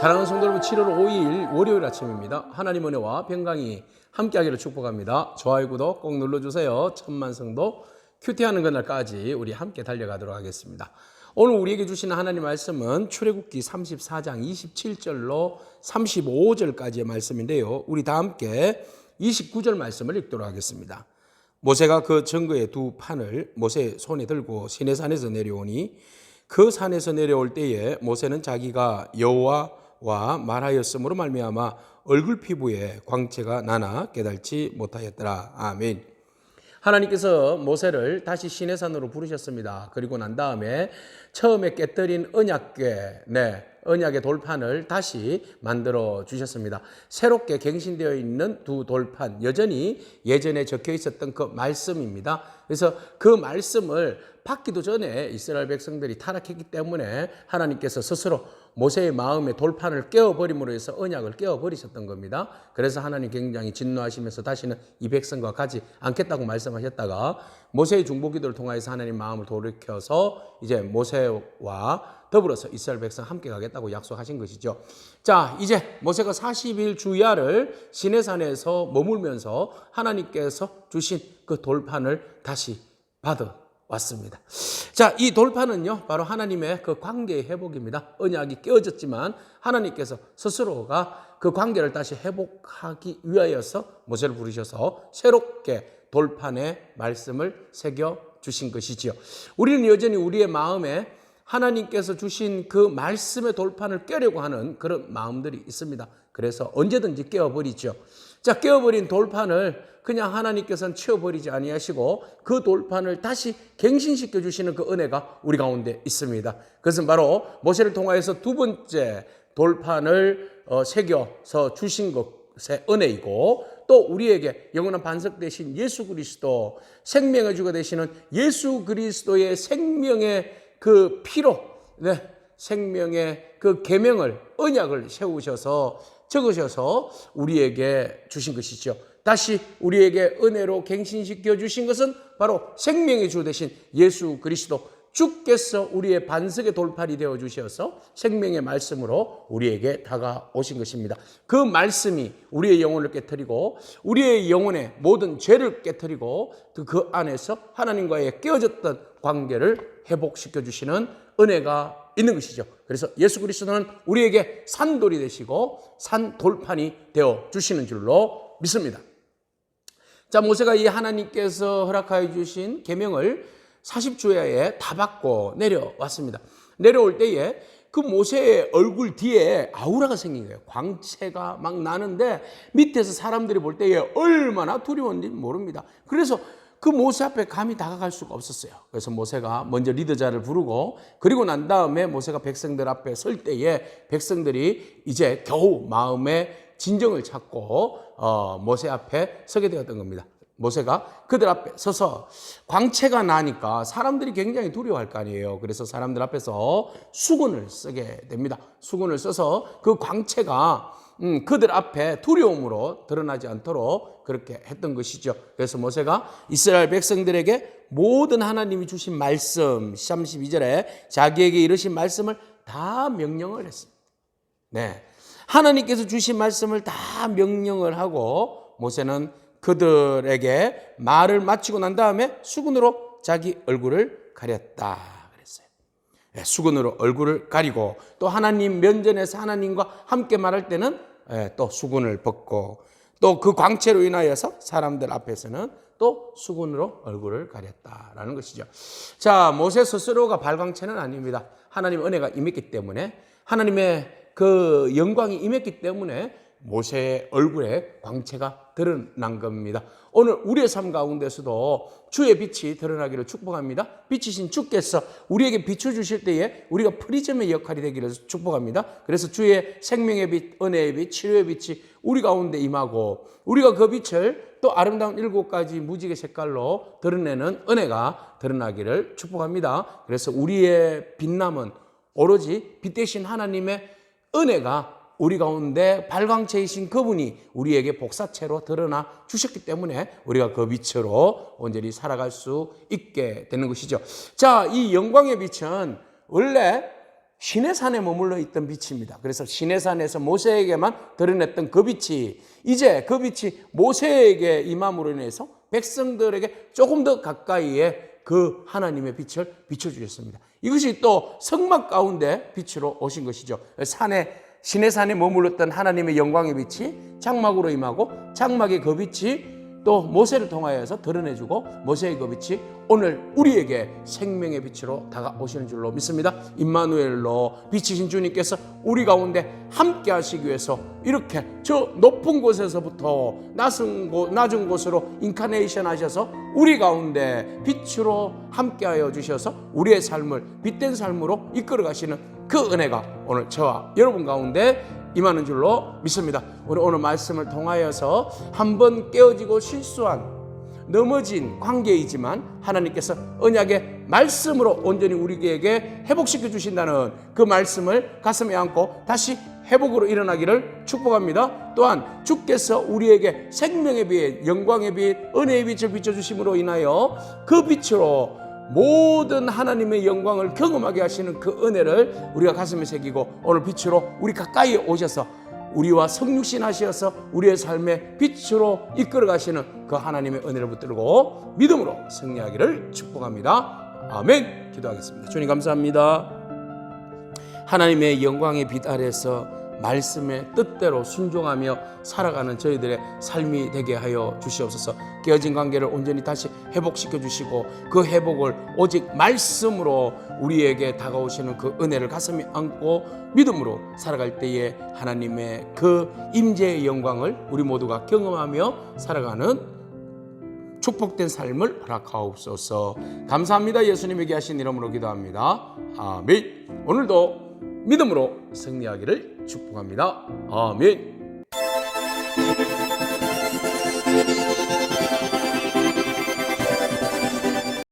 사랑하는 성도 여러분, 7월 5일 월요일 아침입니다. 하나님 은혜와 평강이 함께하기를 축복합니다. 좋아요, 구독 꼭 눌러주세요. 천만 성도 큐티하는 그날까지 우리 함께 달려가도록 하겠습니다. 오늘 우리에게 주시는 하나님 말씀은 출애굽기 34장 27절로 35절까지의 말씀인데요. 우리 다 함께 29절 말씀을 읽도록 하겠습니다. 모세가 그 증거의 두 판을 모세의 손에 들고 시내산에서 내려오니 그 산에서 내려올 때에 모세는 자기가 여호와와 말하였으므로 말미암아 얼굴 피부에 광채가 나나 깨달지 못하였더라. 아멘. 하나님께서 모세를 다시 시내산으로 부르셨습니다. 그리고 난 다음에 처음에 깨뜨린 언약의 돌판을 다시 만들어 주셨습니다. 새롭게 갱신되어 있는 두 돌판, 여전히 예전에 적혀 있었던 그 말씀입니다. 그래서 그 말씀을 받기도 전에 이스라엘 백성들이 타락했기 때문에 하나님께서 스스로 모세의 마음에 돌판을 깨어버림으로 해서 언약을 깨어버리셨던 겁니다. 그래서 하나님 굉장히 진노하시면서 다시는 이 백성과 가지 않겠다고 말씀하셨다가 모세의 중보기도를 통해서 하나님 마음을 돌이켜서 이제 모세와 더불어서 이스라엘 백성 함께 가겠다고 약속하신 것이죠. 자, 이제 모세가 40일 주야를 시내산에서 머물면서 하나님께서 주신 그 돌판을 다시 받아왔습니다. 자, 이 돌판은요, 바로 하나님의 그 관계의 회복입니다. 언약이 깨어졌지만 하나님께서 스스로가 그 관계를 다시 회복하기 위하여서 모세를 부르셔서 새롭게 돌판에 말씀을 새겨 주신 것이지요. 우리는 여전히 우리의 마음에 하나님께서 주신 그 말씀의 돌판을 깨려고 하는 그런 마음들이 있습니다. 그래서 언제든지 깨어버리죠. 자, 깨어버린 돌판을 그냥 하나님께서는 치워버리지 아니하시고 그 돌판을 다시 갱신시켜 주시는 그 은혜가 우리 가운데 있습니다. 그것은 바로 모세를 통하여서 두 번째 돌판을 새겨서 주신 것의 은혜이고, 또 우리에게 영원한 반석 되신 예수 그리스도, 생명의 주가 되시는 예수 그리스도의 생명의 그 피로, 생명의 그 계명을, 언약을 세우셔서 적으셔서 우리에게 주신 것이죠. 다시 우리에게 은혜로 갱신시켜 주신 것은 바로 생명의 주 되신 예수 그리스도, 주께서 우리의 반석의 돌판이 되어 주셔서 생명의 말씀으로 우리에게 다가오신 것입니다. 그 말씀이 우리의 영혼을 깨트리고 우리의 영혼의 모든 죄를 깨트리고 그 안에서 하나님과의 깨어졌던 관계를 회복시켜 주시는 은혜가 있는 것이죠. 그래서 예수 그리스도는 우리에게 산돌이 되시고 산돌판이 되어 주시는 줄로 믿습니다. 자, 모세가 이 하나님께서 허락하여 주신 계명을 40주야에 다 받고 내려왔습니다. 내려올 때에 그 모세의 얼굴 뒤에 아우라가 생긴 거예요. 광채가 막 나는데 밑에서 사람들이 볼 때에 얼마나 두려웠는지 모릅니다. 그래서 그 모세 앞에 감히 다가갈 수가 없었어요. 그래서 모세가 먼저 리더자를 부르고, 그리고 난 다음에 모세가 백성들 앞에 설 때에 백성들이 이제 겨우 마음의 진정을 찾고 모세 앞에 서게 되었던 겁니다. 모세가 그들 앞에 서서 광채가 나니까 사람들이 굉장히 두려워할 거 아니에요. 그래서 사람들 앞에서 수건을 쓰게 됩니다. 수건을 써서 그 광채가 그들 앞에 두려움으로 드러나지 않도록 그렇게 했던 것이죠. 그래서 모세가 이스라엘 백성들에게 모든 하나님이 주신 말씀, 32절에 자기에게 이르신 말씀을 다 명령을 했습니다. 하나님께서 주신 말씀을 다 명령을 하고 모세는 그들에게 말을 마치고 난 다음에 수건으로 자기 얼굴을 가렸다 그랬어요. 수건으로 얼굴을 가리고, 또 하나님 면전에서 하나님과 함께 말할 때는 또 수건을 벗고, 또 그 광채로 인하여서 사람들 앞에서는 또 수건으로 얼굴을 가렸다라는 것이죠. 자, 모세 스스로가 발광체는 아닙니다. 하나님의 은혜가 임했기 때문에, 하나님의 그 영광이 임했기 때문에 모세의 얼굴에 광채가 드러난 겁니다. 오늘 우리의 삶 가운데서도 주의 빛이 드러나기를 축복합니다. 빛이신 주께서 우리에게 비춰주실 때에 우리가 프리즘의 역할이 되기를 축복합니다. 그래서 주의 생명의 빛, 은혜의 빛, 치료의 빛이 우리 가운데 임하고, 우리가 그 빛을 또 아름다운 7가지 무지개 색깔로 드러내는 은혜가 드러나기를 축복합니다. 그래서 우리의 빛남은 오로지 빛 대신 하나님의 은혜가 우리 가운데 발광체이신 그분이 우리에게 복사체로 드러나 주셨기 때문에 우리가 그 빛으로 온전히 살아갈 수 있게 되는 것이죠. 자, 이 영광의 빛은 원래 시내산에 머물러 있던 빛입니다. 그래서 시내산에서 모세에게만 드러냈던 그 빛이 이제 그 빛이 모세에게 임함으로 인해서 백성들에게 조금 더 가까이에 그 하나님의 빛을 비춰주셨습니다. 이것이 또 성막 가운데 빛으로 오신 것이죠. 시내산에 머물렀던 하나님의 영광의 빛이 장막으로 임하고 장막의 그 빛이 또 모세를 통하여서 드러내주고 모세의 그 빛이 오늘 우리에게 생명의 빛으로 다가오시는 줄로 믿습니다. 임마누엘로 빛이신 주님께서 우리 가운데 함께 하시기 위해서 이렇게 저 높은 곳에서부터 낮은 곳으로 인카네이션 하셔서 우리 가운데 빛으로 함께하여 주셔서 우리의 삶을 빛된 삶으로 이끌어 가시는 그 은혜가 오늘 저와 여러분 가운데 임하는 줄로 믿습니다. 우리 오늘 말씀을 통하여서 한번 깨어지고 실수한 넘어진 관계이지만 하나님께서 언약의 말씀으로 온전히 우리에게 회복시켜 주신다는 그 말씀을 가슴에 안고 다시 회복으로 일어나기를 축복합니다. 또한 주께서 우리에게 생명의 빛, 영광의 빛, 은혜의 빛을 비춰주심으로 인하여 그 빛으로 모든 하나님의 영광을 경험하게 하시는 그 은혜를 우리가 가슴에 새기고 오늘 빛으로 우리 가까이 오셔서 우리와 성육신 하셔서 우리의 삶의 빛으로 이끌어 가시는 그 하나님의 은혜를 붙들고 믿음으로 승리하기를 축복합니다. 아멘. 기도하겠습니다. 주님 감사합니다. 하나님의 영광의 빛 아래서 말씀의 뜻대로 순종하며 살아가는 저희들의 삶이 되게 하여 주시옵소서. 깨어진 관계를 온전히 다시 회복시켜 주시고 그 회복을 오직 말씀으로 우리에게 다가오시는 그 은혜를 가슴에 안고 믿음으로 살아갈 때에 하나님의 그 임재의 영광을 우리 모두가 경험하며 살아가는 축복된 삶을 허락하옵소서. 감사합니다. 예수님에게 하신 이름으로 기도합니다. 아멘. 오늘도 믿음으로 승리하기를 축복합니다. 아멘.